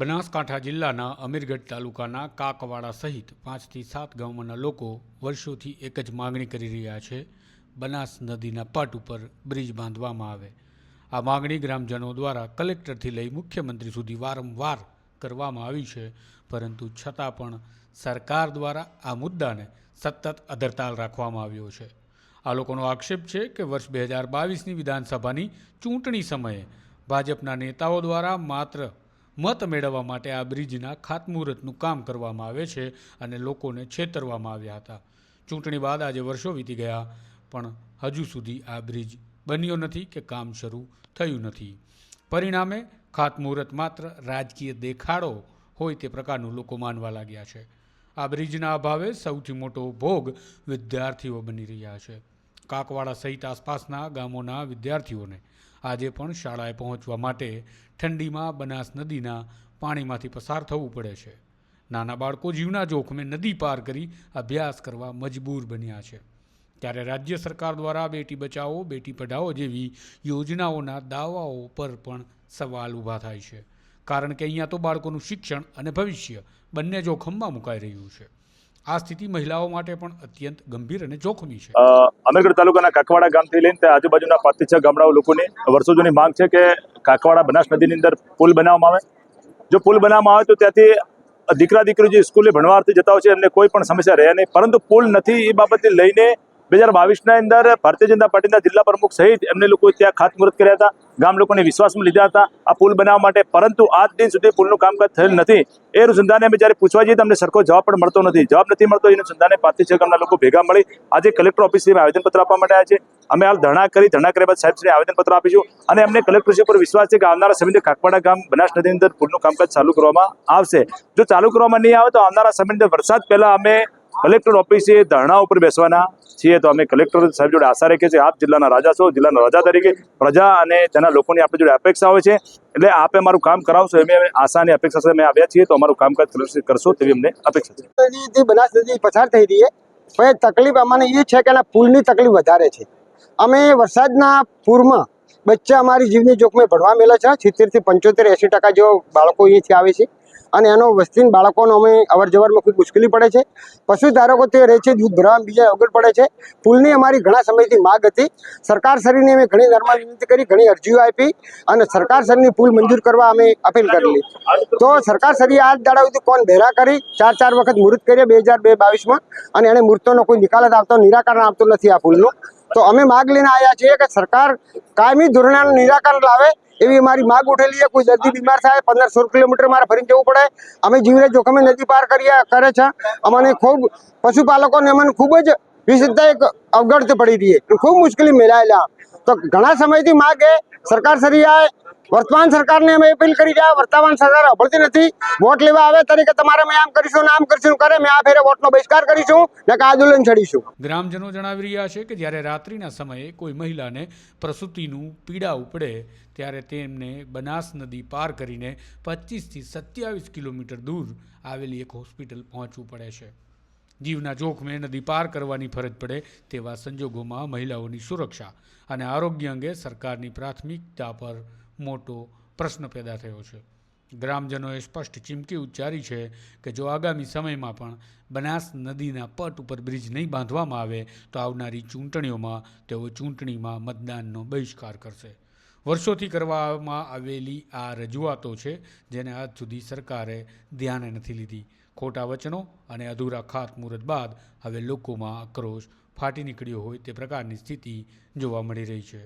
બનાસકાંઠા જિલ્લાના અમીરગઢ તાલુકાના કાકવાડા સહિત 5 થી 7 ગામોના લોકો વર્ષોથી એક જ માગણી કરી રહ્યા છે, બનાસ નદીના પટ ઉપર બ્રિજ બાંધવામાં આવે। આ માગણી ગ્રામજનો દ્વારા કલેક્ટરથી લઈ મુખ્યમંત્રી સુધી વારંવાર કરવામાં આવી છે, પરંતુ છતાં પણ સરકાર દ્વારા આ મુદ્દાને સતત અધરતાલ રાખવામાં આવ્યો છે। આ લોકોનો આક્ષેપ છે કે વર્ષ 2022ની વિધાનસભાની ચૂંટણી સમયે ભાજપના નેતાઓ દ્વારા માત્ર મત મેળવવા માટે આ બ્રિજના ખાતમુહૂર્તનું કામ કરવામાં આવે છે અને લોકોને છેતરવામાં આવ્યા હતા। ચૂંટણી બાદ આજે વર્ષો વીતી ગયા, પણ હજુ સુધી આ બ્રિજ બન્યો નથી કે કામ શરૂ થયું નથી। પરિણામે ખાતમુહૂર્ત માત્ર રાજકીય દેખાડો હોય તે પ્રકારનું લોકો માનવા લાગ્યા છે। આ બ્રિજના અભાવે સૌથી મોટો ભોગ વિદ્યાર્થીઓ બની રહ્યા છે। કાકવાડા સહિત આસપાસના ગામોના વિદ્યાર્થીઓને આજે પણ શાળાએ પહોંચવા માટે ઠંડીમાં બનાસ નદીના પાણીમાંથી પસાર થવું પડે છે। નાના બાળકો જીવના જોખમે નદી પાર કરી અભ્યાસ કરવા મજબૂર બન્યા છે। ત્યારે રાજ્ય સરકાર દ્વારા બેટી બચાવો બેટી પઢાઓ જેવી યોજનાઓના દાવાઓ પર પણ સવાલ ઊભા થાય છે, કારણ કે અહીંયા તો બાળકોનું શિક્ષણ અને ભવિષ્ય બંને જોખમમાં મુકાઈ રહ્યું છે। આ સ્થિતિ મહિલાઓ માટે પણ અત્યંત ગંભીર અને જોખમી છે। અમીરગઢ તાલુકાના કાકવાડા ગામથી લઈને આજુબાજુના 5 થી 6 ગામડાઓ લોકોની વર્ષો જૂની માંગ છે કે કાકવાડા બનાસ નદીની અંદર પુલ બનાવવામાં આવે। જો પુલ બનાવવામાં આવે તો ત્યાંથી દીકરા દીકરીઓ જે સ્કૂલે ભણવા અર્થે જતા હોય છે એમને કોઈ પણ સમસ્યા રહે નહીં, પરંતુ પુલ નથી એ બાબતને લઈને 2022ના અંદર ભારતીય જનતા પાર્ટીના જિલ્લા પ્રમુખ સહિત એમને લોકો ત્યાં ખાતમુહૂર્ત કર્યા હતા, ગામ લોકોને વિશ્વાસમાં લીધા હતા આ પુલ બનાવવા માટે, પરંતુ આજ દિન સુધી પુલનું કામકાજ થયેલ નથી। એ અનુસંધાને અમે જ્યારે પૂછવા જઈએ તો અમને સરખો જવાબ પણ મળતો નથી। જવાબ નથી મળતો એ અનુસંધાને 5 થી 6 ગામના લોકો ભેગા મળી આજે કલેક્ટર ઓફિસથી આવેદનપત્ર આપવા માટે આવ્યા છે। અમે હાલ ધરણા કર્યા બાદ સાહેબશ્રીને આવેદનપત્ર આપીશું અને અમને કલેક્ટરશ્રી પર વિશ્વાસ છે કે આવનારા સમયમાં કાકવાડા ગામ બનાસ નદીની અંદર પુલનું કામકાજ ચાલુ કરવામાં આવશે। જો ચાલુ કરવામાં નહીં આવે તો આવનારા સમયની અંદર વરસાદ પહેલા અમે કલેક્ટર ઓફિસે ધરણા ઉપર બેસવાના છીએ। તો અમે કલેક્ટર સાહેબ જોડે આશા રાખીએ છીએ, આપ જિલ્લાના રાજા છો, જિલ્લાના રાજા તરીકે પ્રજા અને તેના લોકોની આપણી જોડે અપેક્ષા હોય છે, એટલે આપે અમારું કામ કરાવશો એમ આશા અને અપેક્ષા સાથે અમે આવ્યા છીએ, તો અમારું કામકાજ કરશો તેવી અમને અપેક્ષા છે। બનાસ નદી પસાર થઈ રહી છે, પણ તકલીફ અમને એ છે કે પુલની તકલીફ વધારે છે। અમે વરસાદના પૂરમાં બચ્ચા અમારી જીવની જોખમે ભણવા મેળે છે। 70 થી 75 80% જેવો બાળકો અહીંયાથી આવે છે અને એનો વસ્તીના બાળકોનો અમે અવર જવરમાં ખૂબ મુશ્કેલી પડે છે। પશુધારકો તે રહે છે, દૂધ ભરવામાં બીજા અગવડ પડે છે। પુલની અમારી ઘણા સમયથી માગ હતી, સરકારશ્રીને અમે ઘણી નર્મા વિનંતી કરી, ઘણી અરજીઓ આપી અને સરકારશ્રીની પુલ મંજૂર કરવા અમે અપીલ કરેલી, તો સરકારશ્રીએ આજ દાડા સુધી કોણ ભેરા કરી 4 વખત મુહૂર્ત કર્યા 2022માં અને એને મુહૂર્તોનો કોઈ નિકાલ આવતો નિરાકરણ આવતું નથી આ પુલનું। તો અમે માગ લઈને આવ્યા છીએ કે સરકાર કાયમી ધોરણે નિરાકરણ લાવે એવી અમારી માગ ઉઠેલી છે। કોઈ દર્દી બીમાર થાય 15-16 કિલોમીટર મારે ફરીને જવું પડે, અમે જીવને જોખમે નદી પાર કરે છે। અમને ખૂબ પશુપાલકોને અમને ખૂબ જ વિશેષતા એક અવગડ પડી રહી છે, ખૂબ મુશ્કેલી મેળાયેલા। તો ઘણા સમયથી માગ એ સરકારશ્રીએ વર્તમાન સરકારને અમે અપીલ કરી રહ્યા, વર્તમાન સરકાર અભળતી નથી। વોટ લેવા આવે તરીકે તમારે અમે આમ કરીશું ને આમ કરીશું કરે, અમે આ ફેરે વોટનો બહિષ્કાર કરીશું ને આંદોલન છડીશું। ગ્રામજનો જણાવી રહ્યા છે કે જ્યારે રાત્રિના સમયે કોઈ મહિલાને પ્રસૂતિનું પીડા ઉપડે ત્યારે તેમને બનાસ નદી પાર કરીને 25 થી 27 કિલોમીટર દૂર આવેલી એક હોસ્પિટલ પહોંચવું પડે છે। જીવના જોખમે નદી પાર કરવાની ફરજ પડે તેવા સંજોગોમાં મહિલાઓની સુરક્ષા અને આરોગ્ય અંગે સરકારની પ્રાથમિકતા પર મોટો પ્રશ્ન પેદા થયો છે। ગ્રામજનોએ સ્પષ્ટ ચીમકી ઉચ્ચારી છે કે જો આગામી સમયમાં પણ બનાસ નદીના પટ ઉપર બ્રિજ નહીં બાંધવામાં આવે તો આવનારી ચૂંટણીઓમાં તેઓ ચૂંટણીમાં મતદાનનો બહિષ્કાર કરશે। વર્ષોથી કરવામાં આવેલી આ રજૂઆતો છે જેને આજ સુધી સરકારે ધ્યાને નથી લીધી। ખોટા વચનો અને અધૂરા ખાતમુહૂર્ત બાદ હવે લોકોમાં આક્રોશ ફાટી નીકળ્યો હોય તે પ્રકારની સ્થિતિ જોવા મળી રહી છે।